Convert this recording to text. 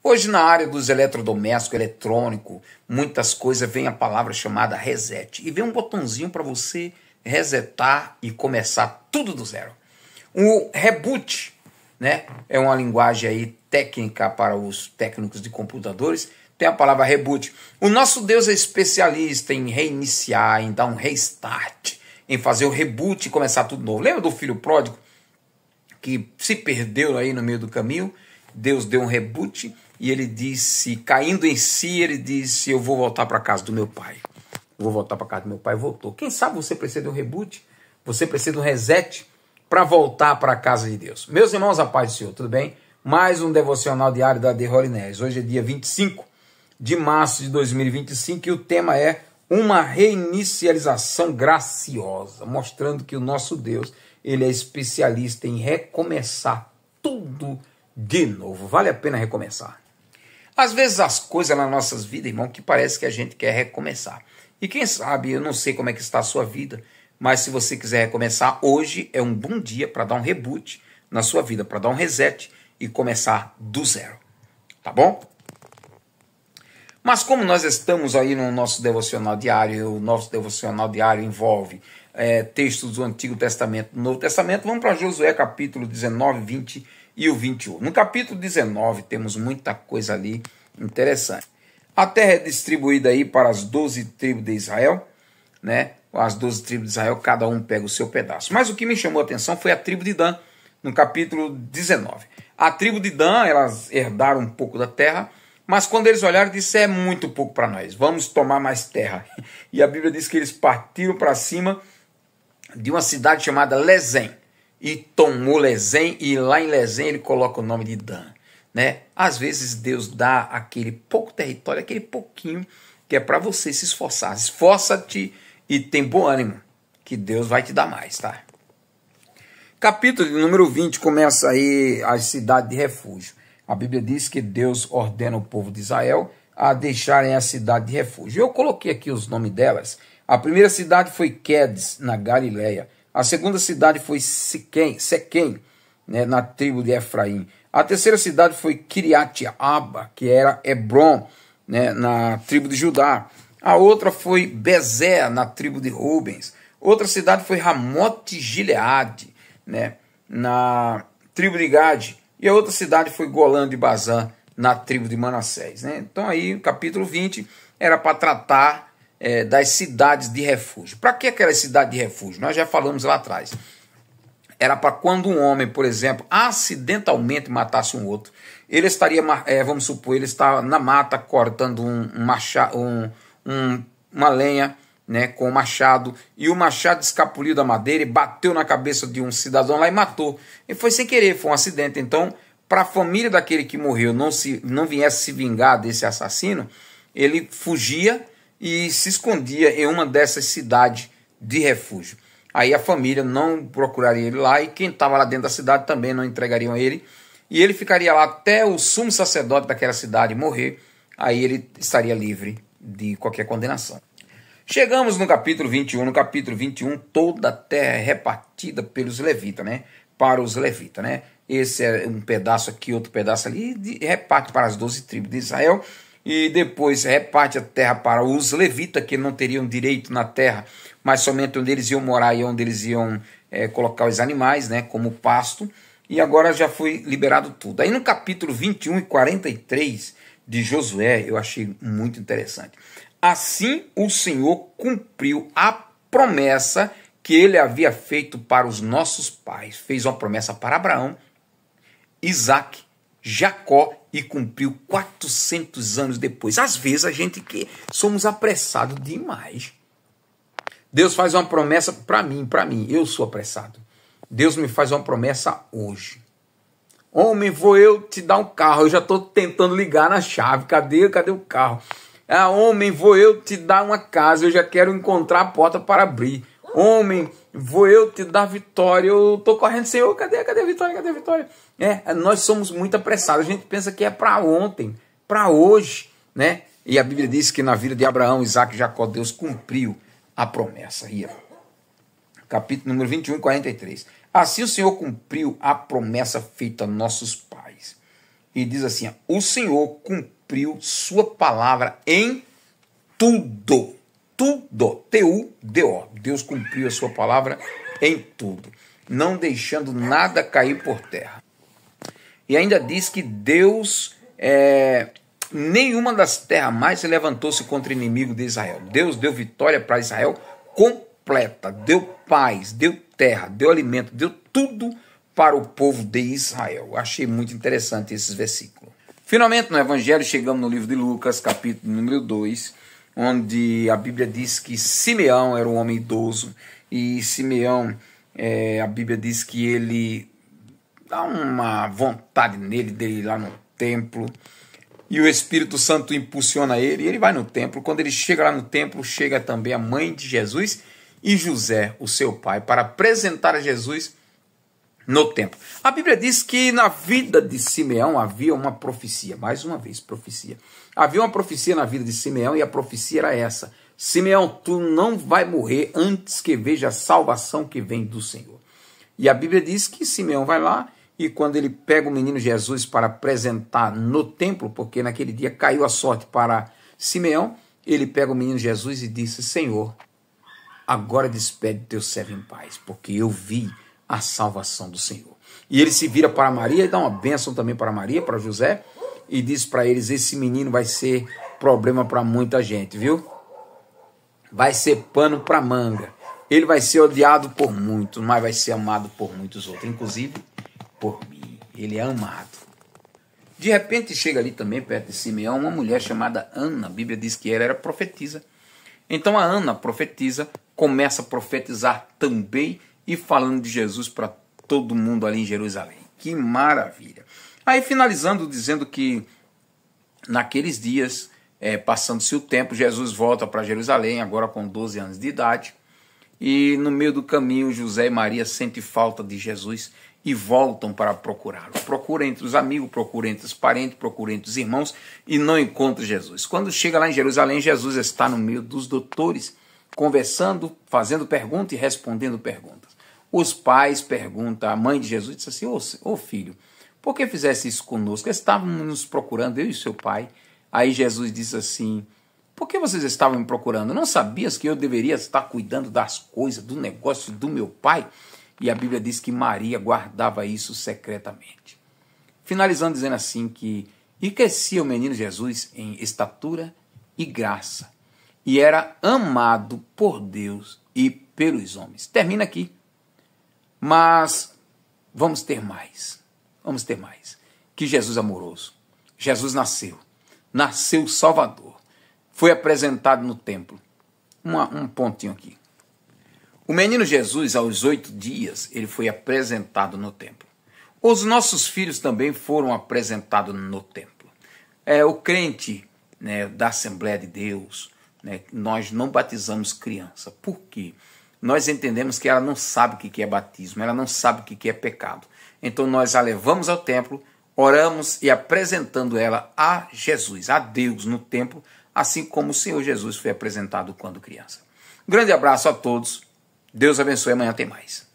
Hoje, na área dos eletrodomésticos, eletrônico, muitas coisas, vem a palavra chamada reset. E vem um botãozinho para você resetar e começar tudo do zero. O reboot, né, é uma linguagem aí técnica para os técnicos de computadores. Tem a palavra reboot. O nosso Deus é especialista em reiniciar, em dar um restart, em fazer o reboot e começar tudo novo. Lembra do filho pródigo que se perdeu aí no meio do caminho? Deus deu um reboot e ele disse, caindo em si, ele disse, eu vou voltar para a casa do meu pai. Eu vou voltar para a casa do meu pai. Voltou. Quem sabe você precisa de um reboot? Você precisa de um reset para voltar para a casa de Deus. Meus irmãos, a paz do Senhor, tudo bem? Mais um devocional diário da The Holy Ness. Hoje é dia 25 de março de 2025 e o tema é uma reinicialização graciosa, mostrando que o nosso Deus, ele é especialista em recomeçar tudo de novo. Vale a pena recomeçar. Às vezes as coisas nas nossas vidas, irmão, que parece que a gente quer recomeçar. E quem sabe, eu não sei como é que está a sua vida, mas se você quiser recomeçar, hoje é um bom dia para dar um reboot na sua vida, para dar um reset e começar do zero. Tá bom? Mas como nós estamos aí no nosso devocional diário, o nosso devocional diário envolve textos do Antigo Testamento e do Novo Testamento, vamos para Josué capítulo 19, 20 e o 21. No capítulo 19 temos muita coisa ali interessante. A terra é distribuída aí para as 12 tribos de Israel, né? As 12 tribos de Israel, cada um pega o seu pedaço. Mas o que me chamou a atenção foi a tribo de Dan, no capítulo 19. A tribo de Dan, elas herdaram um pouco da terra, mas quando eles olharam, disseram, é muito pouco para nós, vamos tomar mais terra. E a Bíblia diz que eles partiram para cima de uma cidade chamada Lezém, e tomou Lezém, e lá em Lezém ele coloca o nome de Dan. Né? Às vezes Deus dá aquele pouco território, aquele pouquinho, que é para você se esforçar. Esforça-te e tem bom ânimo, que Deus vai te dar mais, tá? Capítulo número 20 começa aí a cidade de refúgio. A Bíblia diz que Deus ordena o povo de Israel a deixarem a cidade de refúgio. Eu coloquei aqui os nomes delas. A primeira cidade foi Quedes, na Galileia. A segunda cidade foi Sequém, né, na tribo de Efraim. A terceira cidade foi Kiriat-Arba, que era Hebron, né, na tribo de Judá. A outra foi Bezer, na tribo de Rubens. Outra cidade foi Ramote-Gileade, né, na tribo de Gade. E a outra cidade foi Golã de Bazã, na tribo de Manassés. Né? Então aí o capítulo 20 era para tratar das cidades de refúgio. Para que aquela cidade de refúgio? Nós já falamos lá atrás. Era para quando um homem, por exemplo, acidentalmente matasse um outro, ele estaria, vamos supor, ele está na mata cortando uma lenha, né, com um machado, e o machado escapuliu da madeira e bateu na cabeça de um cidadão lá e matou. E foi sem querer, foi um acidente. Então, para a família daquele que morreu não viesse se vingar desse assassino, ele fugia e se escondia em uma dessas cidades de refúgio. Aí a família não procuraria ele lá e quem estava lá dentro da cidade também não entregariam ele. E ele ficaria lá até o sumo sacerdote daquela cidade morrer. Aí ele estaria livre de qualquer condenação. Chegamos no capítulo 21. No capítulo 21, toda a terra é repartida pelos levitas, né? Para os levitas, né? Esse é um pedaço aqui, outro pedaço ali, e reparte para as 12 tribos de Israel. E depois reparte a terra para os levitas, que não teriam direito na terra, mas somente onde eles iam morar e onde eles iam colocar os animais, né, como pasto. E agora já foi liberado tudo. Aí no capítulo 21 e 43 de Josué, eu achei muito interessante. Assim o Senhor cumpriu a promessa que ele havia feito para os nossos pais. Fez uma promessa para Abraão, Isaque, Jacó e cumpriu 400 anos depois. Às vezes a gente que somos apressados demais. Deus faz uma promessa para mim, eu sou apressado. Deus me faz uma promessa hoje. Homem, vou eu te dar um carro, eu já estou tentando ligar na chave, cadê o carro? Ah, homem, vou eu te dar uma casa, eu já quero encontrar a porta para abrir. Homem, vou eu te dar vitória, eu estou correndo, Senhor, cadê a vitória, cadê a vitória? Nós somos muito apressados, a gente pensa que é para ontem, para hoje, né? E a Bíblia diz que na vida de Abraão, Isaque e Jacó, Deus cumpriu a promessa. Capítulo número 21 e 43. Assim o Senhor cumpriu a promessa feita a nossos pais. e diz assim: o Senhor cumpriu sua palavra em tudo. Tudo. T-U-D-O. Deus cumpriu a sua palavra em tudo, não deixando nada cair por terra. E ainda diz que Deus, nenhuma das terras mais se levantou-se contra o inimigo de Israel. Deus deu vitória para Israel completa, deu paz, deu terra, deu alimento, deu tudo para o povo de Israel. Achei muito interessante esses versículos. Finalmente, no Evangelho, chegamos no livro de Lucas, capítulo número 2, onde a Bíblia diz que Simeão era um homem idoso, e Simeão, a Bíblia diz que ele dá uma vontade nele de ir lá no templo, e o Espírito Santo impulsiona ele, e ele vai no templo. Quando ele chega lá no templo, chega também a mãe de Jesus e José, o seu pai, para apresentar a Jesus no templo. A Bíblia diz que na vida de Simeão havia uma profecia, mais uma vez, profecia. Havia uma profecia na vida de Simeão, e a profecia era essa: Simeão, tu não vai morrer antes que veja a salvação que vem do Senhor. E a Bíblia diz que Simeão vai lá, e quando ele pega o menino Jesus para apresentar no templo, porque naquele dia caiu a sorte para Simeão, ele pega o menino Jesus e disse: Senhor, agora despede teu servo em paz, porque eu vi a salvação do Senhor. E ele se vira para Maria e dá uma bênção também para Maria, para José, e diz para eles: esse menino vai ser problema para muita gente, viu? Vai ser pano para manga. Ele vai ser odiado por muitos, mas vai ser amado por muitos outros, inclusive por mim. Ele é amado. De repente chega ali também, perto de Simeão, uma mulher chamada Ana. A Bíblia diz que ela era profetisa. Então a Ana, profetisa, começa a profetizar também e falando de Jesus para todo mundo ali em Jerusalém. Que maravilha! Aí finalizando, dizendo que naqueles dias, passando-se o tempo, Jesus volta para Jerusalém, agora com 12 anos de idade, e no meio do caminho José e Maria sentem falta de Jesus e voltam para procurá-lo. Procura entre os amigos, procura entre os parentes, procura entre os irmãos e não encontra Jesus. Quando chega lá em Jerusalém, Jesus está no meio dos doutores, conversando, fazendo perguntas e respondendo perguntas. Os pais perguntam, a mãe de Jesus disse assim: ô filho, por que fizesse isso conosco? Estávamos nos procurando, eu e seu pai. Aí Jesus disse assim: por que vocês estavam me procurando? Não sabias que eu deveria estar cuidando das coisas, do negócio do meu pai? E a Bíblia diz que Maria guardava isso secretamente. Finalizando dizendo assim que e crescia o menino Jesus em estatura e graça, e era amado por Deus e pelos homens. Termina aqui. Mas vamos ter mais. Vamos ter mais. Que Jesus amoroso. Jesus nasceu Salvador. Foi apresentado no templo. Um pontinho aqui. O menino Jesus, aos 8 dias, ele foi apresentado no templo. Os nossos filhos também foram apresentados no templo. O crente, né, da Assembleia de Deus, né, nós não batizamos criança. Por quê? Nós entendemos que ela não sabe o que é batismo, ela não sabe o que é pecado. Então nós a levamos ao templo, oramos e apresentando ela a Jesus, a Deus no templo, assim como o Senhor Jesus foi apresentado quando criança. Um grande abraço a todos. Deus abençoe, amanhã tem mais.